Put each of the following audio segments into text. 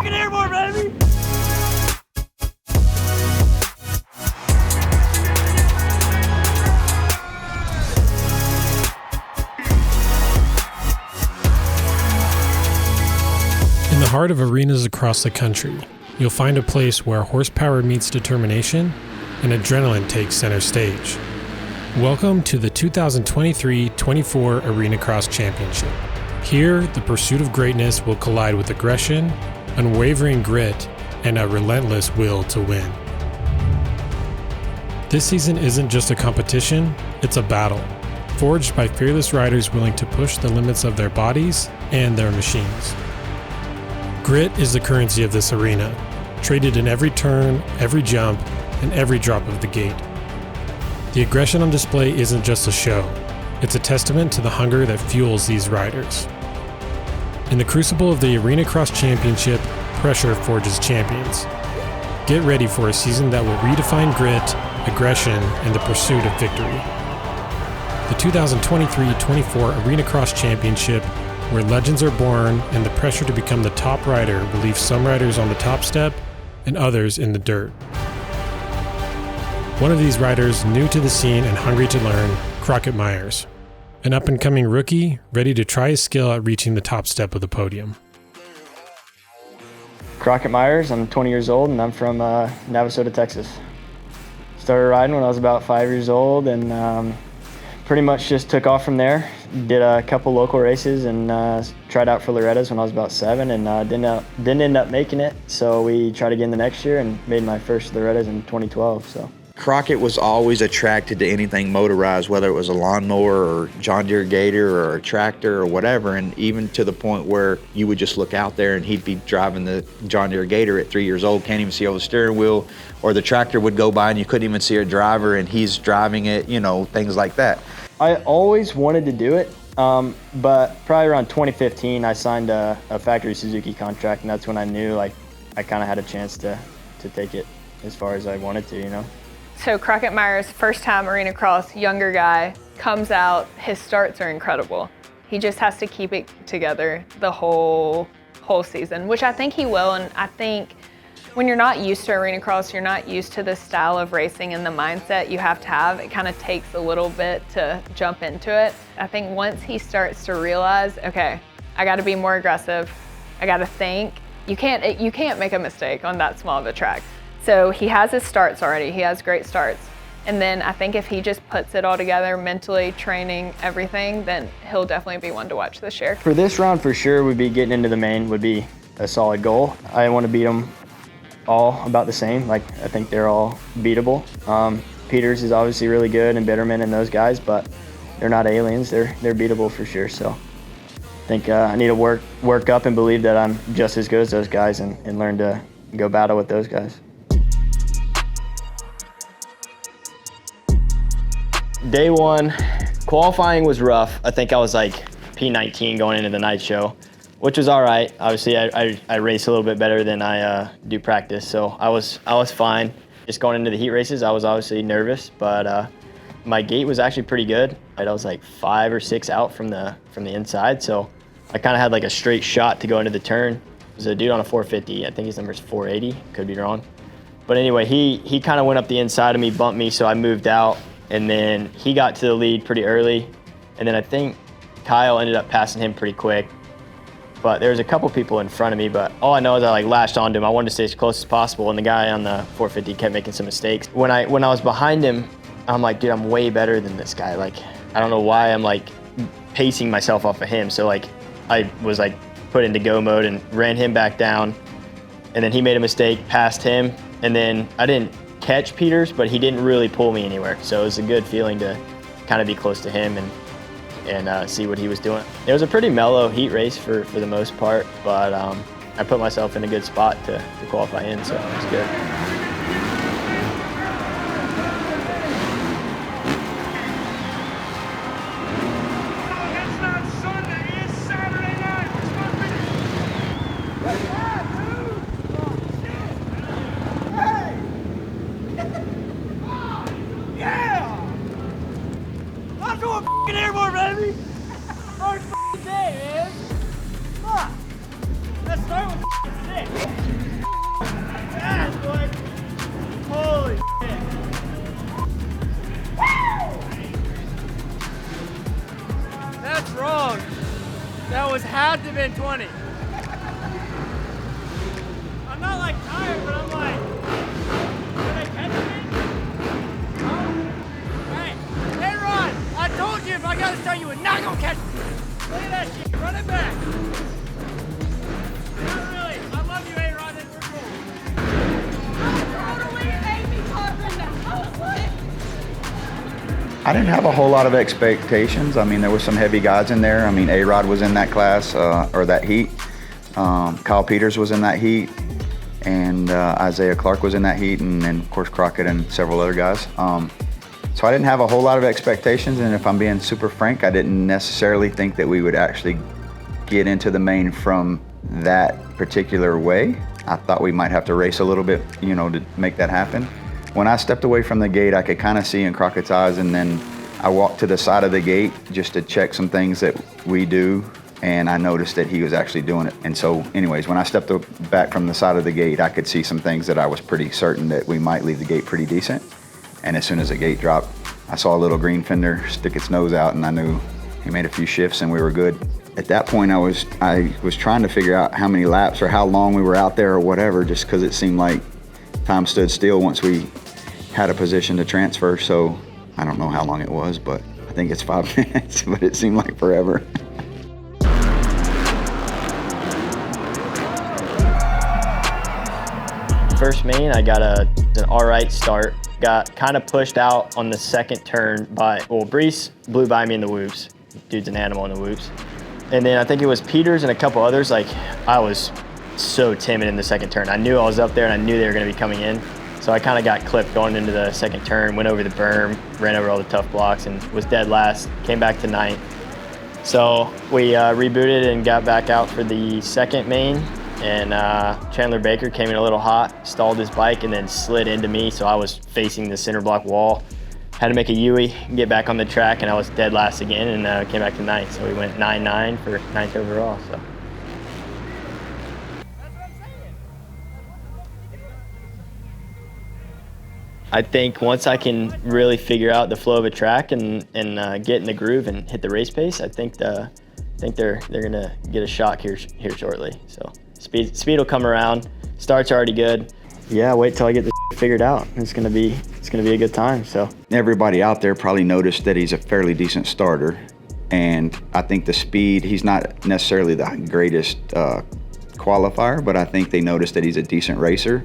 f***ing airborne, baby! In the heart of arenas across the country, you'll find a place where horsepower meets determination and adrenaline takes center stage. Welcome to the 2023-24 Arena Cross Championship. Here, the pursuit of greatness will collide with aggression, unwavering grit, and a relentless will to win. This season isn't just a competition, it's a battle, forged by fearless riders willing to push the limits of their bodies and their machines. Grit is the currency of this arena, traded in every turn, every jump, and every drop of the gate. The aggression on display isn't just a show, it's a testament to the hunger that fuels these riders. In the crucible of the Arena Cross Championship, pressure forges champions. Get ready for a season that will redefine grit, aggression, and the pursuit of victory. The 2023-24 Arena Cross Championship, where legends are born and the pressure to become the top rider will leave some riders on the top step and others in the dirt. One of these riders, new to the scene and hungry to learn, Crockett Myers, an up-and-coming rookie ready to try his skill at reaching the top step of the podium. Crockett Myers, I'm 20 years old and I'm from Navasota, Texas. Started riding when I was about 5 years old and pretty much just took off from there. Did a couple local races and tried out for Loretta's when I was about 7 and didn't end up making it. So we tried again the next year and made my first Loretta's in 2012. So Crockett was always attracted to anything motorized, whether it was a lawnmower or John Deere Gator or a tractor or whatever, and even to the point where you would just look out there and he'd be driving the John Deere Gator at 3 years old, can't even see over the steering wheel, or the tractor would go by and you couldn't even see a driver and he's driving it, you know, things like that. I always wanted to do it, but probably around 2015 I signed a factory Suzuki contract, and that's when I knew like I kind of had a chance to take it as far as I wanted to, you know. So Crockett Myers, first time Arena Cross, younger guy, comes out, his starts are incredible. He just has to keep it together the whole season, which I think he will, and I think when you're not used to Arena Cross, you're not used to the style of racing and the mindset you have to have, it kind of takes a little bit to jump into it. I think once he starts to realize, okay, I gotta be more aggressive, I gotta think, you can't make a mistake on that small of a track. So he has his starts already, he has great starts. And then I think if he just puts it all together, mentally, training, everything, then he'll definitely be one to watch this year. For this round for sure would be getting into the main would be a solid goal. I want to beat them all about the same. Like, I think they're all beatable. Peters is obviously really good, and Bitterman and those guys, but they're not aliens. They're beatable for sure. So I think I need to work up and believe that I'm just as good as those guys and learn to go battle with those guys. Day one, qualifying was rough. I think I was like P19 going into the night show, which was all right. Obviously, I race a little bit better than I do practice, so I was fine. Just going into the heat races, I was obviously nervous, but my gate was actually pretty good. I was like 5 or 6 out from the inside, so I kind of had like a straight shot to go into the turn. There's a dude on a 450. I think his number's 480. Could be wrong, but anyway, he kind of went up the inside of me, bumped me, so I moved out, and then he got to the lead pretty early, and then I think Kyle ended up passing him pretty quick. But there was a couple people in front of me, but all I know is I like lashed onto him. I wanted to stay as close as possible, and the guy on the 450 kept making some mistakes. When I was behind him, I'm like, dude, I'm way better than this guy. Like, I don't know why I'm like pacing myself off of him. So like, I was like put into go mode and ran him back down, and then he made a mistake, passed him, and then I didn't catch Peters, but he didn't really pull me anywhere. So it was a good feeling to kind of be close to him and see what he was doing. It was a pretty mellow heat race for the most part, but I put myself in a good spot to qualify in, so it was good. It's not Sunday, it's Saturday night. Yeah! I'm going f***ing airborne, baby! First f***ing day, man! Fuck! Let's start with Holy shit. That's wrong. That had to have been 20. I'm not like tired, but I'm like, did I catch it? Oh. Hey Ron, I told you if I got to start, you would not go catch it. Look at that shit, run it back. Not really, I love you, hey Ron, and we're cool. Totally made me talking that. I was like, I didn't have a whole lot of expectations. I mean, there were some heavy guys in there. I mean, A-Rod was in that class, or that heat. Kyle Peters was in that heat. And Isaiah Clark was in that heat. And then, of course, Crockett and several other guys. So I didn't have a whole lot of expectations. And if I'm being super frank, I didn't necessarily think that we would actually get into the main from that particular way. I thought we might have to race a little bit, you know, to make that happen. When I stepped away from the gate, I could kind of see in Crockett's eyes, and then I walked to the side of the gate just to check some things that we do, and I noticed that he was actually doing it. And so anyways, when I stepped back from the side of the gate, I could see some things that I was pretty certain that we might leave the gate pretty decent. And as soon as the gate dropped, I saw a little green fender stick its nose out, and I knew he made a few shifts and we were good. At that point, I was trying to figure out how many laps or how long we were out there or whatever, just because it seemed like time stood still once we had a position to transfer. So I don't know how long it was, but I think it's 5 minutes, but it seemed like forever. First main, I got an all right start. Got kind of pushed out on the second turn by, well, Brees blew by me in the whoops. Dude's an animal in the whoops. And then I think it was Peters and a couple others. Like, I was so timid in the second turn. I knew I was up there and I knew they were gonna be coming in. So I kind of got clipped going into the second turn, went over the berm, ran over all the tough blocks, and was dead last, came back to ninth. So we rebooted and got back out for the second main, and Chandler Baker came in a little hot, stalled his bike, and then slid into me, so I was facing the center block wall. Had to make a U-ey, get back on the track, and I was dead last again, and came back to ninth. So we went 9-9 for ninth overall. So. I think once I can really figure out the flow of a track and get in the groove and hit the race pace, I think they're gonna get a shock here shortly. So speed will come around. Start's already good. Yeah, wait till I get this figured out. It's gonna be a good time. So everybody out there probably noticed that he's a fairly decent starter, and I think the speed, he's not necessarily the greatest qualifier, but I think they noticed that he's a decent racer.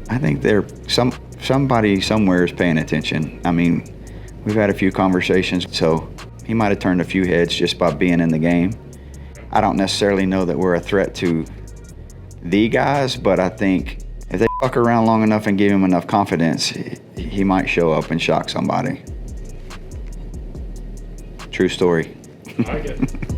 I think somebody somewhere is paying attention. I mean, we've had a few conversations, so he might have turned a few heads just by being in the game. I don't necessarily know that we're a threat to the guys, but I think if they fuck around long enough and give him enough confidence, he might show up and shock somebody. True story. I like it.